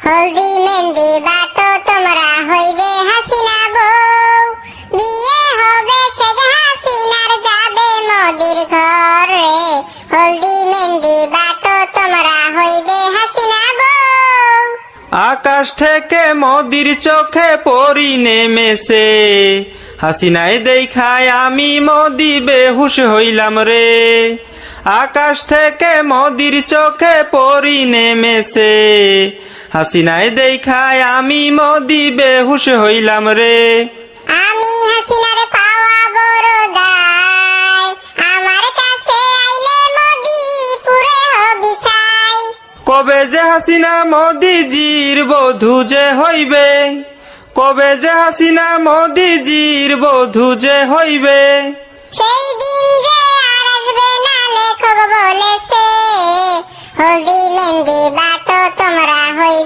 হলদি মেহেন্দি বাটো তোমরা হইবে হাসিনা বউ, বিয়ে হবে শেখ হাসিনার যাবে মোদির ঘরে। হলদি মেহেন্দি বাটো তোমরা হইবে হাসিনা বউ। আকাশ থেকে মোদির চোখে পরি নেমেছে, হাসিনায় দেখায় আমি মোদি বেহুশ হইলাম রে। আকাশ থেকে মোদির চোখে পরি নেমেছে, হাসিনায় দেখায় আমি মোদি বেহুশ হইলাম রে। আমি হাসিনার পাওয়া বড় দায়, আমার কাছে আইলে মোদি পুরে হবি ছাই। কবে যে হাসিনা মোদিজির বধূ যে হইবে, কবে যে হাসিনা মোদিজির বধূ যে হইবে। সেই দিন যে আর আসবে না লেখক বলেছে, হলদি মেহেন্দি বাটো তোমরা হইবে